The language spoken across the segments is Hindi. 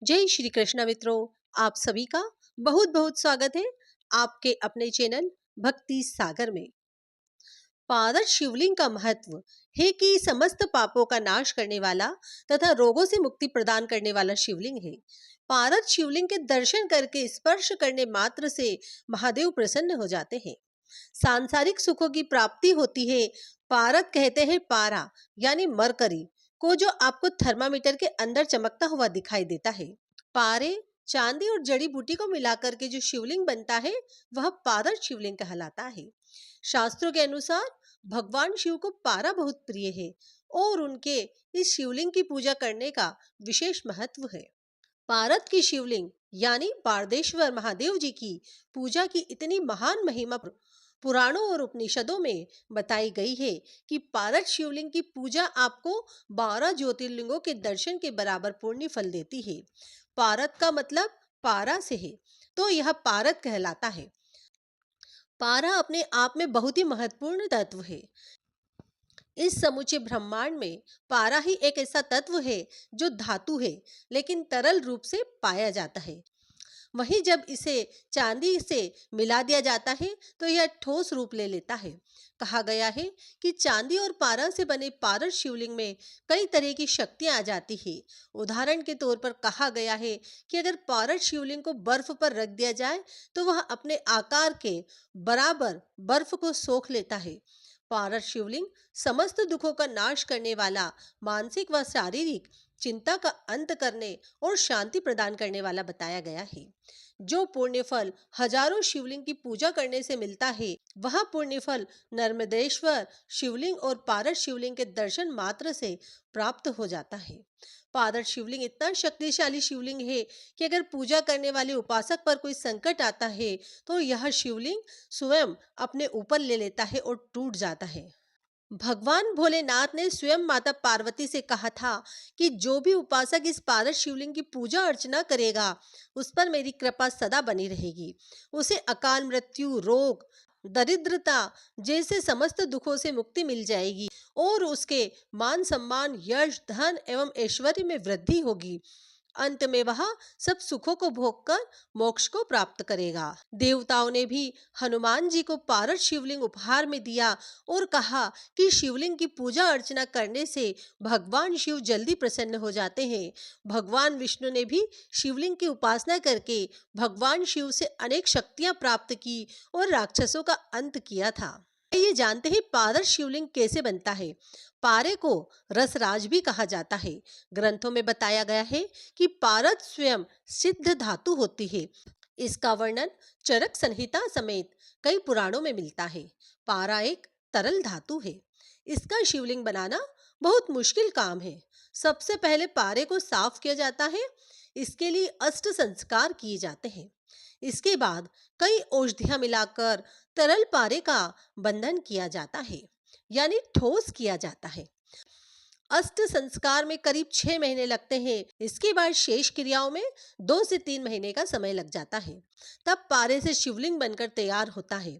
जय श्री कृष्ण मित्रों, आप सभी का बहुत बहुत स्वागत है आपके अपने चैनल भक्ति सागर में। पारस शिवलिंग का महत्व है कि समस्त पापों का नाश करने वाला तथा रोगों से मुक्ति प्रदान करने वाला शिवलिंग है। पारस शिवलिंग के दर्शन करके स्पर्श करने मात्र से महादेव प्रसन्न हो जाते हैं। सांसारिक सुखों की प्राप्ति होती है। पारद कहते हैं पारा यानी मरकरी को, जो आपको थर्मामीटर के अंदर चमकता हुआ दिखाई देता है। पारे, चांदी और जड़ी बूटी को मिलाकर के जो शिवलिंग बनता है वह पारद शिवलिंग कहलाता है। शास्त्रों के अनुसार भगवान शिव को पारा बहुत प्रिय है और उनके इस शिवलिंग की पूजा करने का विशेष महत्व है। पारद की शिवलिंग यानी पारदेश्वर महादेव जी की पूजा की इतनी महान महिमा पुराणों और उपनिषदों में बताई गई है कि पारद शिवलिंग की पूजा आपको 12 ज्योतिर्लिंगों के दर्शन के बराबर पुण्य फल देती है। पारद का मतलब पारा से है, तो यह पारद कहलाता है। पारा अपने आप में बहुत ही महत्वपूर्ण तत्व है। इस समूचे ब्रह्मांड में पारा ही एक ऐसा तत्व है जो धातु है लेकिन तरल रूप से पाया जाता है। वहीं जब इसे चांदी से मिला दिया जाता है तो यह ठोस रूप ले लेता है। कहा गया है कि चांदी और पारा से बने पारस शिवलिंग में कई तरह की शक्तियां आ जाती है। उदाहरण के तौर पर कहा गया है कि अगर पारस शिवलिंग को बर्फ पर रख दिया जाए तो वह अपने आकार के बराबर बर्फ को सोख लेता है। पारस शिवलिंग समस्त दुखों का नाश करने वाला, मानसिक व शारीरिक चिंता का अंत करने और शांति प्रदान करने वाला बताया गया है। जो पुण्य फल हजारों शिवलिंग की पूजा करने से मिलता है, वह पुण्य फल नर्मदेश्वर शिवलिंग और पारस शिवलिंग के दर्शन मात्र से प्राप्त हो जाता है। पारस शिवलिंग इतना शक्तिशाली शिवलिंग है कि अगर पूजा करने वाले उपासक पर कोई संकट आता है तो यह शिवलिंग स्वयं अपने ऊपर ले लेता है और टूट जाता है। भगवान भोलेनाथ ने स्वयं माता पार्वती से कहा था कि जो भी उपासक इस पारस शिवलिंग की पूजा अर्चना करेगा उस पर मेरी कृपा सदा बनी रहेगी। उसे अकाल मृत्यु, रोग, दरिद्रता जैसे समस्त दुखों से मुक्ति मिल जाएगी और उसके मान सम्मान, यश, धन एवं ऐश्वर्य में वृद्धि होगी। अंत में वह सब सुखों को भोगकर मोक्ष को प्राप्त करेगा। देवताओं ने भी हनुमान जी को पारस शिवलिंग उपहार में दिया और कहा कि शिवलिंग की पूजा अर्चना करने से भगवान शिव जल्दी प्रसन्न हो जाते हैं। भगवान विष्णु ने भी शिवलिंग की उपासना करके भगवान शिव से अनेक शक्तियां प्राप्त की और राक्षसों का अंत किया था। ये जानते हैं पारस शिवलिंग कैसे बनता है। पारे को रसराज भी कहा जाता है। ग्रंथों में बताया गया है कि पारद स्वयं सिद्ध धातु होती है। इसका वर्णन चरक संहिता समेत कई पुराणों में मिलता है। पारा एक तरल धातु है। इसका शिवलिंग बनाना बहुत मुश्किल काम है। सबसे पहले पारे को साफ किया जाता है। इसके लिए अष्ट संस्कार किए जाते हैं। इसके बाद कई औषधियां मिलाकर तरल पारे का बंधन किया जाता है, यानी ठोस किया जाता है। अष्ट संस्कार में करीब 6 महीने लगते हैं। इसके बाद शेष क्रियाओं में 2 से 3 महीने का समय लग जाता है। तब पारे से शिवलिंग बनकर तैयार होता है।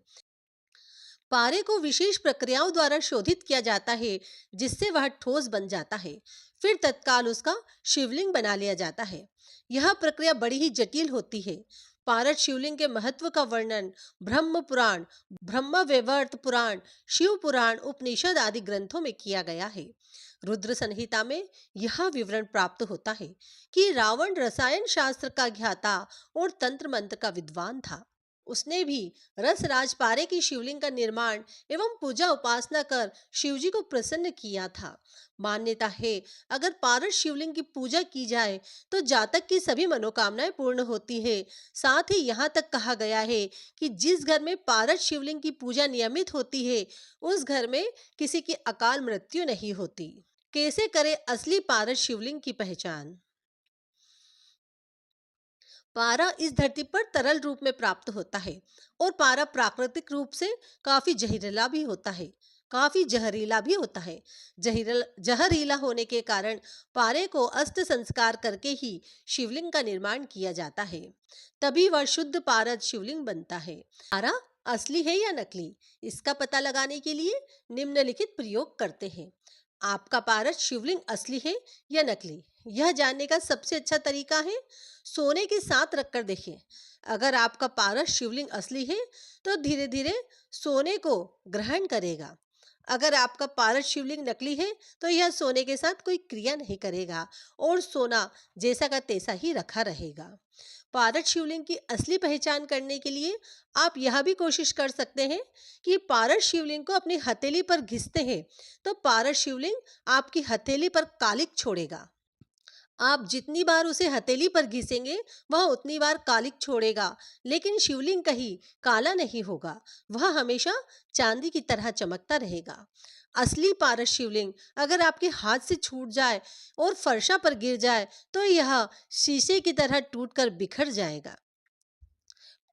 पारे को विशेष प्रक्रियाओं द्वारा शोधित किया जाता है जिससे वह ठोस बन जाता है। फिर तत्काल उसका शिवलिंग बना लिया जाता है। यह प्रक्रिया बड़ी ही जटिल होती है। पारस शिवलिंग के महत्व का वर्णन ब्रह्म पुराण, ब्रह्म वैवर्त पुराण, शिव पुराण, उपनिषद आदि ग्रंथों में किया गया है। रुद्र संहिता में यह विवरण प्राप्त होता है कि रावण रसायन शास्त्र का ज्ञाता और तंत्र मंत्र का विद्वान था। उसने भी रस राजपारे की शिवलिंग का निर्माण एवं पूजा उपासना कर शिवजी को प्रसन्न किया था। मान्यता है अगर पारस शिवलिंग की पूजा की जाए तो जातक की सभी मनोकामनाएं पूर्ण होती है। साथ ही यहाँ तक कहा गया है कि जिस घर में पारस शिवलिंग की पूजा नियमित होती है उस घर में किसी की अकाल मृत्यु नहीं होती। कैसे करें असली पारस शिवलिंग की पहचान। पारा इस धरती पर तरल रूप में प्राप्त होता है और पारा प्राकृतिक रूप से काफी जहरीला भी होता है। जहरीला होने के कारण पारे को अष्ट संस्कार करके ही शिवलिंग का निर्माण किया जाता है। तभी वह शुद्ध पारद शिवलिंग बनता है। पारा असली है या नकली, इसका पता लगाने के लिए निम्नलिखित प्रयोग करते हैं। आपका पारस शिवलिंग असली है या नकली, यह जानने का सबसे अच्छा तरीका है सोने के साथ रखकर देखिए। अगर आपका पारस शिवलिंग असली है तो धीरे धीरे सोने को ग्रहण करेगा। अगर आपका पारस शिवलिंग नकली है तो यह सोने के साथ कोई क्रिया नहीं करेगा और सोना जैसा का तैसा ही रखा रहेगा। पारस शिवलिंग की असली पहचान करने के लिए आप यह भी कोशिश कर सकते हैं कि पारस शिवलिंग को अपनी हथेली पर घिसते हैं तो पारस शिवलिंग आपकी हथेली पर कालिक छोड़ेगा। आप जितनी बार उसे हथेली पर घिसेंगे वह उतनी बार कालिक छोड़ेगा, लेकिन शिवलिंग कहीं काला नहीं होगा। वह हमेशा चांदी की तरह चमकता रहेगा। असली पारस शिवलिंग अगर आपके हाथ से छूट जाए और फर्शा पर गिर जाए तो यह शीशे की तरह टूटकर बिखर जाएगा।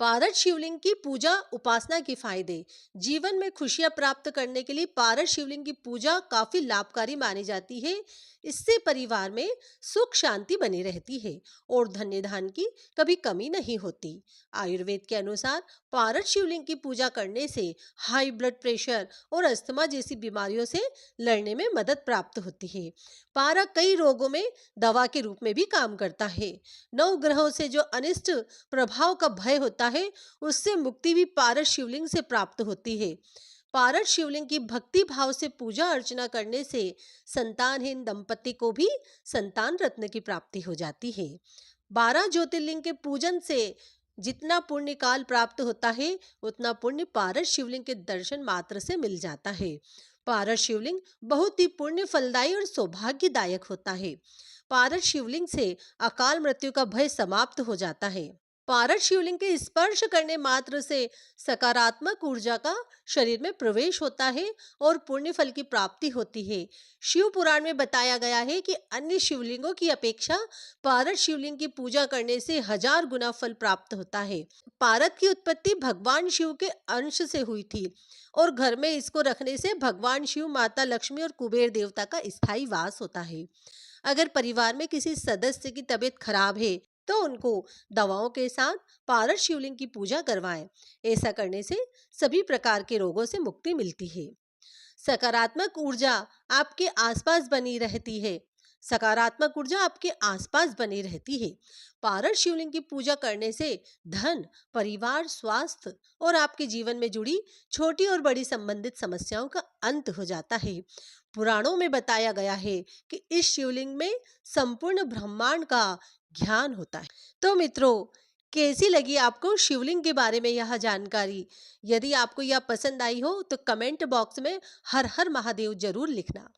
पारस शिवलिंग की पूजा उपासना के फायदे। जीवन में खुशियां प्राप्त करने के लिए पारस शिवलिंग की पूजा काफी लाभकारी मानी जाती है। इससे परिवार में सुख शांति बनी रहती है और धन्य धान की कभी कमी नहीं होती। आयुर्वेद के अनुसार पारस शिवलिंग की पूजा करने से हाई ब्लड प्रेशर और अस्थमा जैसी बीमारियों से लड़ने में मदद प्राप्त होती है। पारा कई रोगों में दवा के रूप में भी काम करता है। नौ ग्रहों से जो अनिष्ट प्रभाव का भय होता है उससे मुक्ति भी पारस शिवलिंग से प्राप्त होती है। पारस शिवलिंग की भक्ति भाव से पूजा अर्चना करने से संतानहीन दंपति को भी संतान रत्न की प्राप्ति हो जाती है। 12 ज्योतिर्लिंग के पूजन से जितना पुण्य काल प्राप्त होता है उतना पुण्य पारस शिवलिंग के दर्शन मात्र से मिल जाता है। पारस शिवलिंग बहुत ही पुण्य फलदायी और सौभाग्यदायक होता है। पारस शिवलिंग से अकाल मृत्यु का भय समाप्त हो जाता है। पारस शिवलिंग के स्पर्श करने मात्र से सकारात्मक ऊर्जा का शरीर में प्रवेश होता है और पुण्य फल की प्राप्ति होती है। शिव पुराण में बताया गया है कि अन्य शिवलिंगों की अपेक्षा पारस शिवलिंग की पूजा करने से 1000 गुना फल प्राप्त होता है। पारस की उत्पत्ति भगवान शिव के अंश से हुई थी और घर में इसको रखने से भगवान शिव, माता लक्ष्मी और कुबेर देवता का स्थायी वास होता है। अगर परिवार में किसी सदस्य की तबीयत खराब है तो उनको दवाओं के साथ पारस शिवलिंग की पूजा करवाएं। ऐसा करने से सभी प्रकार के रोगों से मुक्ति मिलती है। सकारात्मक ऊर्जा आपके आसपास बनी रहती है। सकारात्मक ऊर्जा आपके आसपास बनी रहती है। पारस शिवलिंग की पूजा करने से धन, परिवार, स्वास्थ्य और आपके जीवन में जुड़ी छोटी और बड़ी संबंधित समस्याओं का अंत हो जाता है। पुराणों में बताया गया है कि इस शिवलिंग में संपूर्ण ब्रह्मांड का ज्ञान होता है। तो मित्रों, कैसी लगी आपको शिवलिंग के बारे में यह जानकारी? यदि आपको यह पसंद आई हो तो कमेंट बॉक्स में हर हर महादेव जरूर लिखना।